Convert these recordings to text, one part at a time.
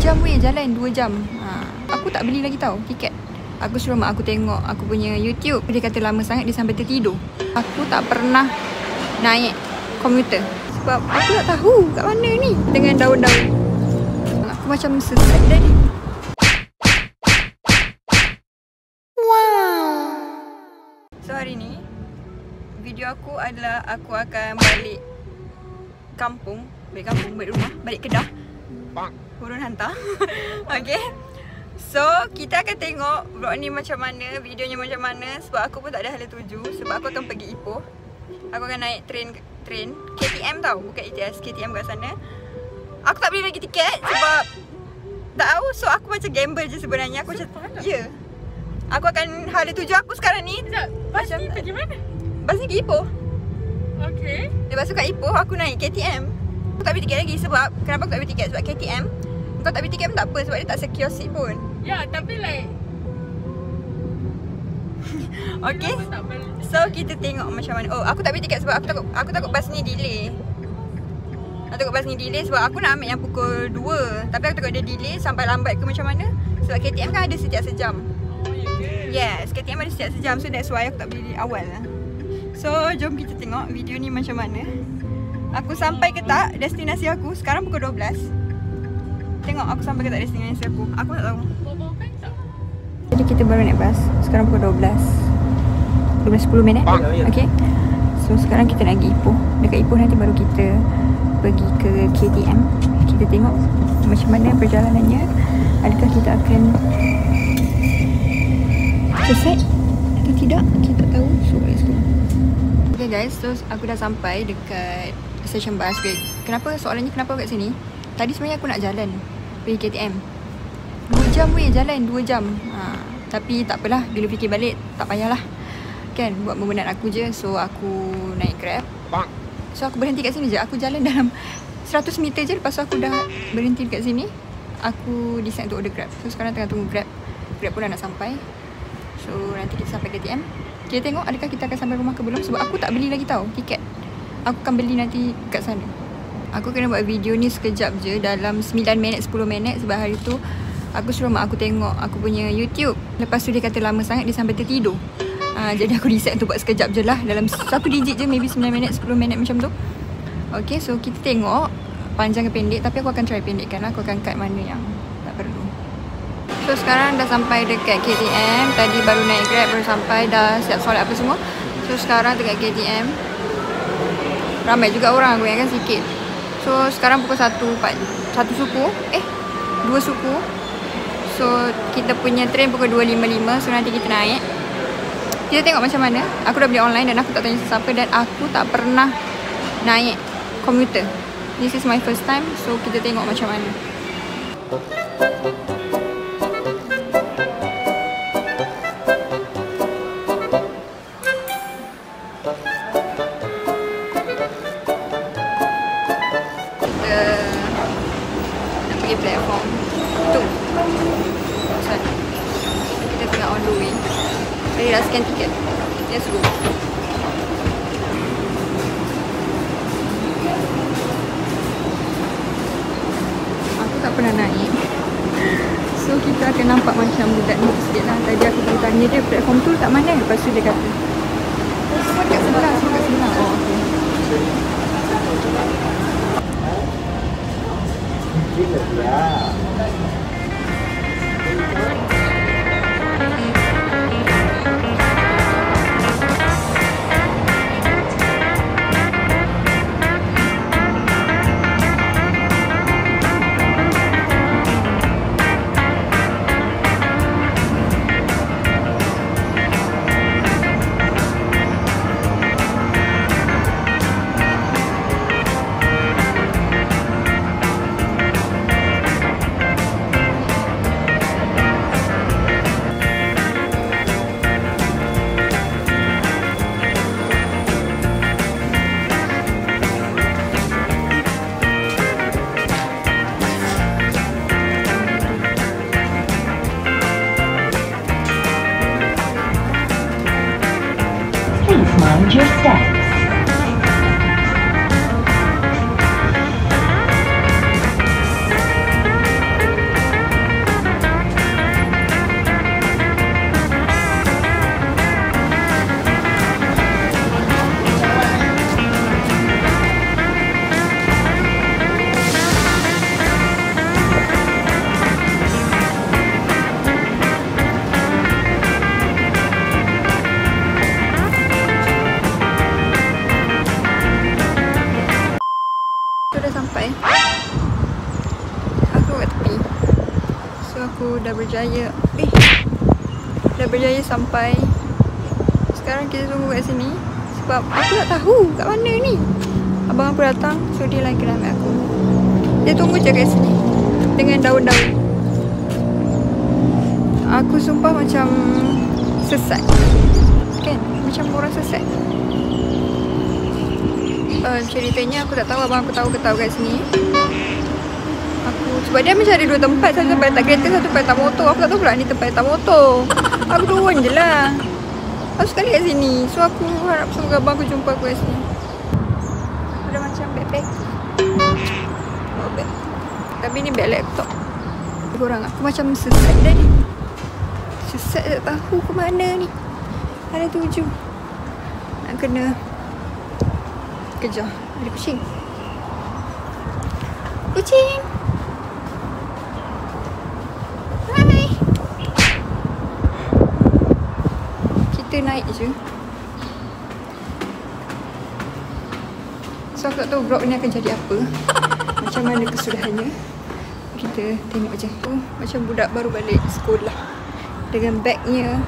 jam weh jalan, 2 jam. Aku tak beli lagi tau tiket. Aku suruh mak aku tengok aku punya YouTube. Dia kata lama sangat, dia sampai tertidur. Aku tak pernah naik komuter sebab aku tak tahu kat mana ni dengan daun-daun. Aku macam sesat tadi. Wow. So hari ni video aku adalah aku akan balik kampung, balik rumah, balik Kedah. Urun hantar. Okay. So, kita akan tengok vlog ni macam mana, videonya macam mana. Sebab aku pun tak ada hala tuju. Sebab aku akan pergi Ipoh. Aku akan naik train KTM tau, bukan ETS, KTM kat sana. Aku tak beli lagi tiket sebab tak tahu. So, aku macam gamble je sebenarnya. Aku macam, ya, aku akan hala tuju aku sekarang ni. Bas ni pergi mana? Bas ni ke Ipoh. Okay. Lepas tu kat Ipoh, aku naik KTM. Aku tak beli tiket lagi sebab, kenapa aku tak beli tiket? Sebab KTM, kau tak beli tiket pun tak apa sebab dia tak secure seat pun. Ya, tapi like okay. So kita tengok macam mana. Oh, aku tak beli tiket sebab aku takut bas ni delay. Aku takut bas ni delay sebab aku nak ambil yang pukul 2. Tapi aku takut dia delay sampai lambat ke macam mana. Sebab KTM kan ada setiap sejam. Yes, KTM ada setiap sejam. So that's why aku tak beli awal lah. So jom kita tengok video ni macam mana. Aku sampai ke tak destinasi aku. Sekarang pukul 12. Tengok aku sampai ke tak destinasi aku. Aku tak tahu. Jadi kita baru naik bas. Sekarang pukul 12:10 minit. Okay. So sekarang kita nak pergi Ipoh. Dekat Ipoh nanti baru kita pergi ke KTM. Kita tengok macam mana perjalanannya. Adakah kita akan selesai atau tidak, kita tak tahu. So let's go. Okay guys, so aku dah sampai dekat stesen bas. Kenapa soalannya kenapa kat sini? Tadi sebenarnya aku nak jalan pergi KTM 2 jam weh jalan, 2 jam. Tapi tak apalah, bila fikir balik tak payahlah kan, buat memenat aku je. So aku naik Grab. So aku berhenti kat sini je. Aku jalan dalam 100 meter je. Lepas tu aku dah berhenti kat sini. Aku decide untuk order Grab. So sekarang tengah tunggu Grab. Grab pun dah nak sampai. So nanti kita sampai KTM. Kita tengok adakah kita akan sampai rumah ke belum. Sebab aku tak beli lagi tau tiket. Aku akan beli nanti kat sana. Aku kena buat video ni sekejap je, dalam 9 minit, 10 minit. Sebab hari tu aku suruh mak aku tengok aku punya YouTube. Lepas tu dia kata lama sangat, dia sampai tertidur. Jadi aku decide untuk buat sekejap je lah. Dalam satu digit je, maybe 9 minit, 10 minit macam tu. Okay, so kita tengok panjang ke pendek. Tapi aku akan try pendekkan lah. Aku akan cut mana yang tak perlu. So sekarang dah sampai dekat KTM. Tadi baru naik Grab, baru sampai. Dah siap solat apa semua. So sekarang dekat KTM. Ramai juga orang, aku ingatkan sikit. So sekarang pukul 1 suku. 2 suku. So kita punya train pukul 2.55. So nanti kita naik. Kita tengok macam mana. Aku dah beli online dan aku tak tanya sesiapa. Dan aku tak pernah naik komuter. This is my first time. So kita tengok macam mana. Pergi platform tu. So, kita tengah on the way. Tadi dah scan tiket. Let's go. Aku tak pernah naik. So kita akan nampak macam budak ni sikit lah. Tadi aku pergi tanya dia platform tu kat mana. Lepas tu dia kata semua kat sebelah, semua kat sebelah. Oh okay. Mind your steps. tepi. So aku dah berjaya sampai. Sekarang kita tunggu kat sini sebab aku tak tahu kat mana ni. Abang aku datang, so dia lagi kena ambil aku. Dia tunggu je kat sini dengan daun-daun. Aku sumpah macam sesat, kan? Macam orang sesat. Ceritanya aku tak tahu abang aku tahu ke tahu kat sini. Sebab dia mencari dua tempat, satu tempat letak kereta, satu tempat letak motor. Aku tak tahu pula ni tempat letak motor. Aku turun je lah. Aku sekali kat sini. So aku harap semoga abang aku jumpa aku kat sini. Aku dah macam backpack. Oh, bag. Tapi ni bag laptop. Korang, aku macam sesat dah ni. Sesat tak tahu ke mana ni. Ada 7. Nak kena kejar. Ada kucing. Kucing. Hai. Kita naik je. So aku tak tahu vlog ni akan jadi apa. Macam mana kesudahannya. Kita tengok je. Macam budak baru balik sekolah dengan bagnya.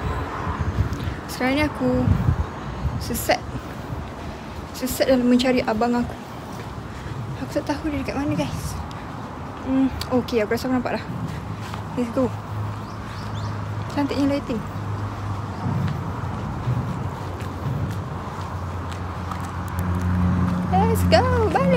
Sekarang ni aku sesat dalam mencari abang aku. Aku tak tahu dia dekat mana, guys. Okay, aku rasa aku nampak dah. Let's go. Cantiknya lighting. Let's go, balik.